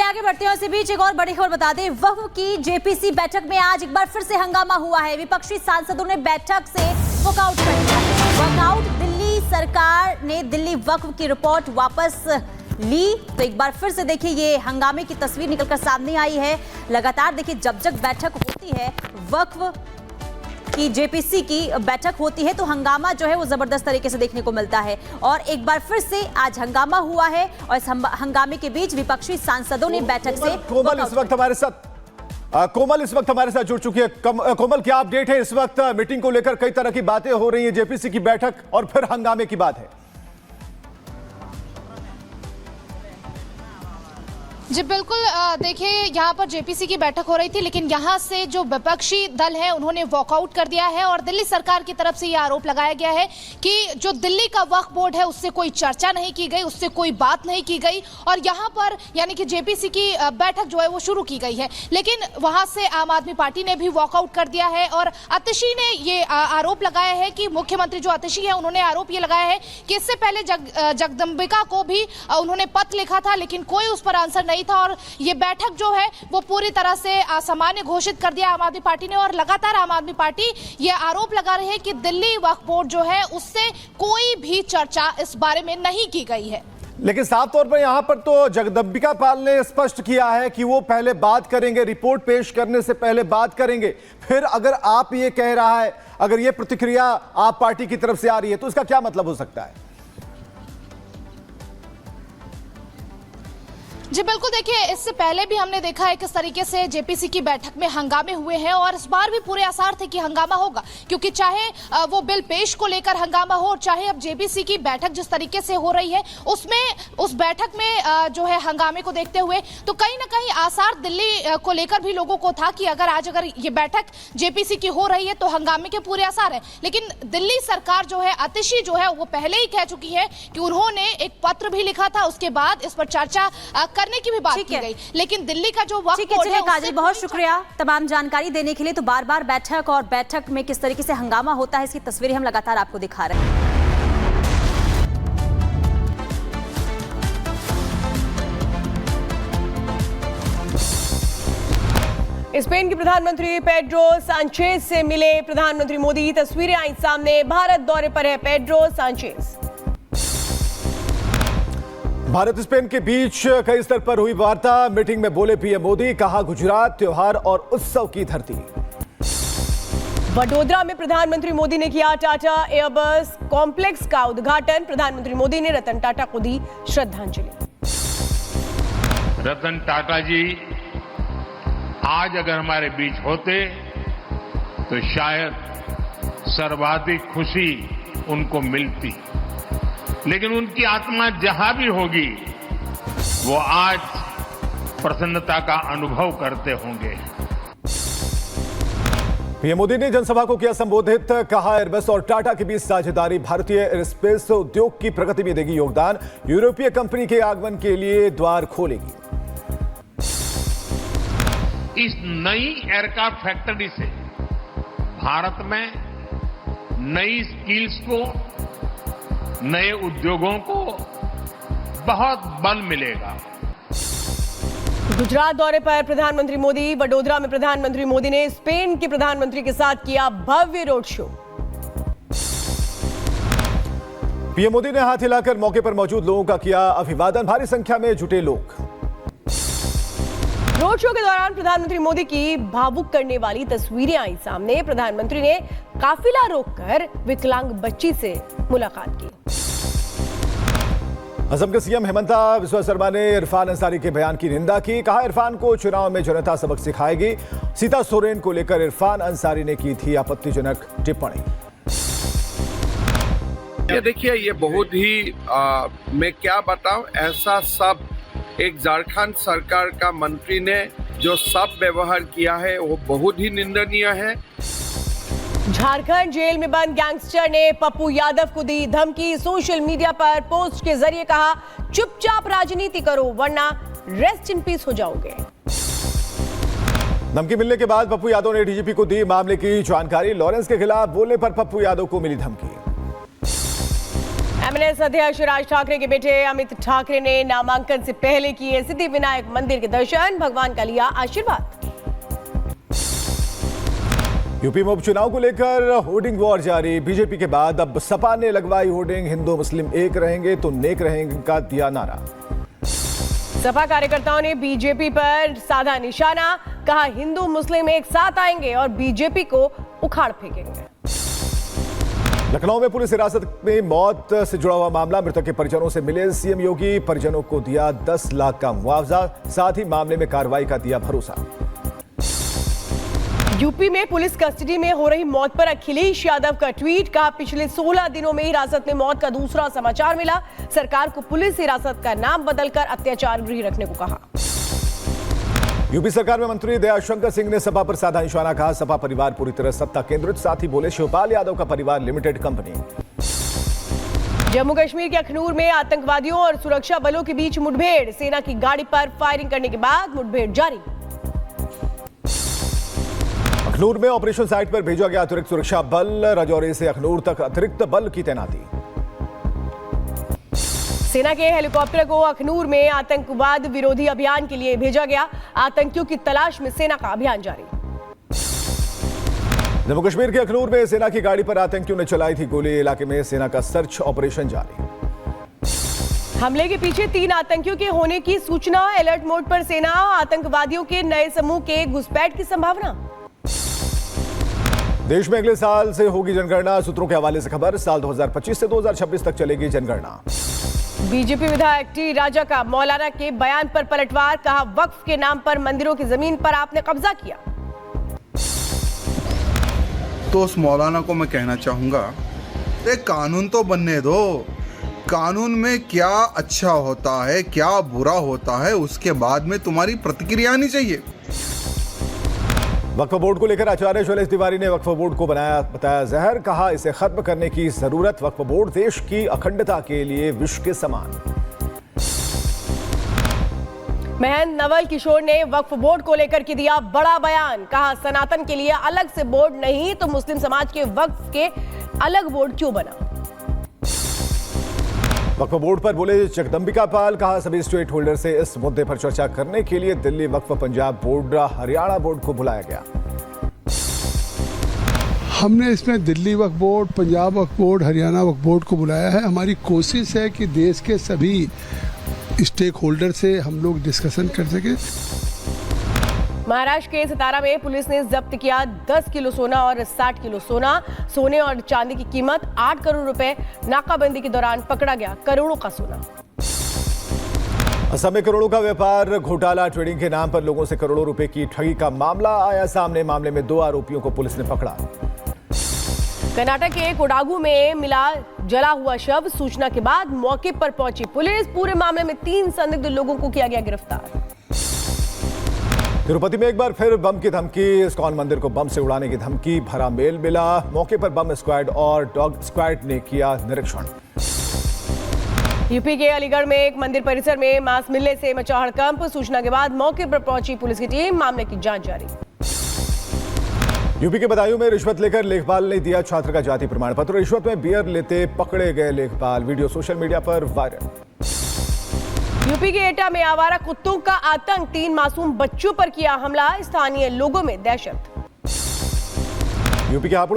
आगे बढ़ते हैं उसी बीच एक और बड़ी खबर बता दें। वक्फ की जेपीसी बैठक में आज एक बार फिर से हंगामा हुआ है। विपक्षी सांसदों ने बैठक से वॉकआउट कर दिया। वॉकआउट, दिल्ली सरकार ने दिल्ली वक्फ की रिपोर्ट वापस ली। तो एक बार फिर से देखिए ये हंगामे की तस्वीर निकलकर सामने आई है। लगातार देखिए जब जब बैठक होती है, वक्फ की जेपीसी की बैठक होती है, तो हंगामा जो है वो जबरदस्त तरीके से देखने को मिलता है। और एक बार फिर से आज हंगामा हुआ है और इस हंगामे के बीच विपक्षी सांसदों ने बैठक से कोमल इस वक्त हमारे साथ जुड़ चुकी है। कोमल, क्या अपडेट है? इस वक्त मीटिंग को लेकर कई तरह की बातें हो रही है, जेपीसी की बैठक और फिर हंगामे की बात है। जी बिल्कुल, देखिए यहाँ पर जेपीसी की बैठक हो रही थी, लेकिन यहाँ से जो विपक्षी दल है उन्होंने वॉकआउट कर दिया है और दिल्ली सरकार की तरफ से ये आरोप लगाया गया है कि जो दिल्ली का वक्फ बोर्ड है उससे कोई चर्चा नहीं की गई, उससे कोई बात नहीं की गई और यहाँ पर यानी कि जेपीसी की बैठक जो है वो शुरू की गई है। लेकिन वहाँ से आम आदमी पार्टी ने भी वॉकआउट कर दिया है और आतिशी ने ये आरोप लगाया है कि मुख्यमंत्री जो आतिशी है उन्होंने आरोप ये लगाया है कि इससे पहले जगदम्बिका को भी उन्होंने पत्र लिखा था, लेकिन कोई उस पर आंसर नहीं था और ये बैठक जो है वो पूरी तरह से असामान्य घोषित कर दिया आम आदमी पार्टी ने। और लगातार आम आदमी पार्टी ये आरोप लगा रही है कि दिल्ली वक्फ बोर्ड जो है उससे कोई भी चर्चा इस बारे में नहीं की गई है। लेकिन साफ तौर पर यहां पर तो जगदम्बिका पाल ने स्पष्ट किया है कि वो पहले बात करेंगे, रिपोर्ट पेश करने से पहले बात करेंगे। फिर अगर आप ये कह रहा है, अगर ये प्रतिक्रिया आप पार्टी की तरफ से आ रही है, तो इसका क्या मतलब हो सकता है? जी बिल्कुल, देखिए इससे पहले भी हमने देखा है किस तरीके से जेपीसी की बैठक में हंगामे हुए हैं और इस बार भी पूरे आसार थे कि हंगामा होगा, क्योंकि चाहे वो बिल पेश को लेकर हंगामा हो, चाहे अब जेपीसी की बैठक जिस तरीके से हो रही है उसमें उस बैठक में जो है हंगामे को देखते हुए तो कहीं ना कहीं आसार दिल्ली को लेकर भी लोगों को था कि अगर ये बैठक जेपीसी की हो रही है तो हंगामे के पूरे आसार है। लेकिन दिल्ली सरकार जो है, आतिशी जो है, वो पहले ही कह चुकी है कि उन्होंने एक पत्र भी लिखा था, उसके बाद इस पर चर्चा करने की भी बात की गई। लेकिन दिल्ली का जो वक्त है, काजल बहुत शुक्रिया तमाम जानकारी देने के लिए। तो बार बार बैठक में किस तरीके से हंगामा होता है इसकी तस्वीरें हम लगातार आपको दिखा रहे हैं। स्पेन के प्रधानमंत्री पेड्रो सांचेज से मिले प्रधानमंत्री मोदी। तस्वीरें आई सामने। भारत दौरे पर है पेड्रो सांचेज। भारत स्पेन के बीच कई स्तर पर हुई वार्ता। मीटिंग में बोले पीएम मोदी, कहा गुजरात त्योहार और उत्सव की धरती। वडोदरा में प्रधानमंत्री मोदी ने किया टाटा एयरबस कॉम्प्लेक्स का उद्घाटन। प्रधानमंत्री मोदी ने रतन टाटा को दी श्रद्धांजलि। रतन टाटा जी आज अगर हमारे बीच होते तो शायद सर्वाधिक खुशी उनको मिलती, लेकिन उनकी आत्मा जहां भी होगी वो आज प्रसन्नता का अनुभव करते होंगे। पीएम मोदी ने जनसभा को किया संबोधित, कहा एयरबस और टाटा के बीच साझेदारी भारतीय एयरस्पेस उद्योग की प्रगति में देगी योगदान। यूरोपीय कंपनी के आगमन के लिए द्वार खोलेगी। इस नई एयरक्राफ्ट फैक्ट्री से भारत में नई स्किल्स को, नए उद्योगों को बहुत बल मिलेगा। गुजरात दौरे पर प्रधानमंत्री मोदी। वडोदरा में प्रधानमंत्री मोदी ने स्पेन के प्रधानमंत्री के साथ किया भव्य रोड शो। पीएम मोदी ने हाथ हिलाकर मौके पर मौजूद लोगों का किया अभिवादन। भारी संख्या में जुटे लोग। रोड शो के दौरान प्रधानमंत्री मोदी की भावुक करने वाली तस्वीरें आई सामने। प्रधानमंत्री ने काफिला रोककर विकलांग बच्ची से मुलाकात की। असम के सीएम हेमंता बिस्वा शर्मा ने इरफान अंसारी के बयान की निंदा की। कहा इरफान को चुनाव में जनता सबक सिखाएगी। सीता सोरेन को लेकर इरफान अंसारी ने की थी आपत्तिजनक टिप्पणी। ये देखिए, ये बहुत ही मैं क्या बताऊं, ऐसा सब एक झारखंड सरकार का मंत्री ने जो सब व्यवहार किया है वो बहुत ही निंदनीय है। झारखंड जेल में बंद गैंगस्टर ने पप्पू यादव को दी धमकी। सोशल मीडिया पर पोस्ट के जरिए कहा, चुपचाप राजनीति करो वरना रेस्ट इन पीस हो जाओगे। धमकी मिलने के बाद पप्पू यादव ने डीजीपी को दी मामले की जानकारी। लॉरेंस के खिलाफ बोलने पर पप्पू यादव को मिली धमकी। एमएनएस अध्यक्ष राज ठाकरे के बेटे अमित ठाकरे ने नामांकन से पहले किए सिद्धिविनायक मंदिर के दर्शन, भगवान का लिया आशीर्वाद। यूपी में उपचुनाव को लेकर होर्डिंग वॉर जारी। बीजेपी के बाद अब सपा ने लगवाई होर्डिंग, हिंदू मुस्लिम एक रहेंगे तो नेक रहेंगे का दिया नारा। सपा कार्यकर्ताओं ने बीजेपी पर साधा निशाना, कहा हिंदू मुस्लिम एक साथ आएंगे और बीजेपी को उखाड़ फेंकेंगे। लखनऊ में पुलिस हिरासत में मौत से जुड़ा हुआ मामला, मृतक के परिजनों से मिले सीएम योगी, परिजनों को दिया 10 लाख का मुआवजा, साथ ही मामले में कार्रवाई का दिया भरोसा। यूपी में पुलिस कस्टडी में हो रही मौत पर अखिलेश यादव का ट्वीट, कहा पिछले 16 दिनों में हिरासत में मौत का दूसरा समाचार मिला, सरकार को पुलिस हिरासत का नाम बदलकर अत्याचार गृह रखने को कहा। यूपी सरकार में मंत्री दयाशंकर सिंह ने सपा पर साधा निशाना, कहा सपा परिवार पूरी तरह सत्ता केंद्रित, साथ ही बोले शिवपाल यादव का परिवार लिमिटेड कंपनी। जम्मू कश्मीर के अखनूर में आतंकवादियों और सुरक्षा बलों के बीच मुठभेड़, सेना की गाड़ी पर फायरिंग करने के बाद मुठभेड़ जारी। अखनूर में ऑपरेशन साइट पर भेजा गया अतिरिक्त सुरक्षा बल, राजौरी से अखनूर तक अतिरिक्त बल की तैनाती। सेना के हेलीकॉप्टर को अखनूर में आतंकवाद विरोधी अभियान के लिए भेजा गया, आतंकियों की तलाश में सेना का अभियान जारी। जम्मू कश्मीर के अखनूर में सेना की गाड़ी पर आतंकियों ने चलाई थी गोली, इलाके में सेना का सर्च ऑपरेशन जारी। हमले के पीछे 3 आतंकियों के होने की सूचना, अलर्ट मोड पर सेना, आतंकवादियों के नए समूह के घुसपैठ की संभावना। देश में अगले साल से होगी जनगणना, सूत्रों के हवाले से खबर, साल 2025 से 2026 तक चलेगी जनगणना। बीजेपी विधायक टी राजा का मौलाना के बयान पर पलटवार, कहा वक्फ के नाम पर मंदिरों की जमीन पर आपने कब्जा किया। तो उस मौलाना को मैं कहना चाहूंगा, एक कानून तो बनने दो, कानून में क्या अच्छा होता है क्या बुरा होता है उसके बाद में तुम्हारी प्रतिक्रिया आनी चाहिए। वक्फ बोर्ड को लेकर आचार्य शैलेश तिवारी ने वक्फ बोर्ड को बताया जहर, कहा इसे खत्म करने की जरूरत, वक्फ बोर्ड देश की अखंडता के लिए विष के समान। महंत नवल किशोर ने वक्फ बोर्ड को लेकर के दिया बड़ा बयान, कहा सनातन के लिए अलग से बोर्ड नहीं तो मुस्लिम समाज के वक्फ के अलग बोर्ड क्यों बना। वक्फ बोर्ड पर बोले जगदम्बिका पाल, कहा सभी स्टेक होल्डर से इस मुद्दे पर चर्चा करने के लिए दिल्ली वक्फ, पंजाब बोर्ड, हरियाणा बोर्ड को बुलाया गया। हमने इसमें दिल्ली वक्फ बोर्ड, पंजाब वक्फ बोर्ड, हरियाणा वक्फ बोर्ड को बुलाया है। हमारी कोशिश है कि देश के सभी स्टेक होल्डर से हम लोग डिस्कशन कर सके। महाराष्ट्र के सतारा में पुलिस ने जब्त किया 10 किलो सोना और 60 किलो सोना, सोने और चांदी की कीमत 8 करोड़ रुपए, नाकाबंदी के दौरान पकड़ा गया करोड़ों का सोना। असम में करोड़ों का व्यापार घोटाला, ट्रेडिंग के नाम पर लोगों से करोड़ों रुपए की ठगी का मामला आया सामने, मामले में 2 आरोपियों को पुलिस ने पकड़ा। कर्नाटक के कोडागू में मिला जला हुआ शव, सूचना के बाद मौके पर पहुंची पुलिस, पूरे मामले में 3 संदिग्ध लोगों को किया गया गिरफ्तार। तिरुपति में एक बार फिर बम की धमकी, इस्कॉन मंदिर को बम से उड़ाने की धमकी, भरा मेल मिला, मौके पर बम स्क्वाड और डॉग स्क्वाड ने किया निरीक्षण। यूपी के अलीगढ़ में एक मंदिर परिसर में मांस मिलने से मचा हड़कंप, सूचना के बाद मौके पर पहुंची पुलिस की टीम, मामले की जांच जारी। यूपी के बदायूं में रिश्वत लेकर लेखपाल ने दिया छात्र का जाति प्रमाण पत्र, रिश्वत में बियर लेते पकड़े गए लेखपाल, वीडियो सोशल मीडिया पर वायरल। यूपी के एटा में आवारा कुत्तों का आतंक, 3 मासूम बच्चों पर किया हमला, स्थानीय लोगों में दहशत। यूपी के हापुड़ में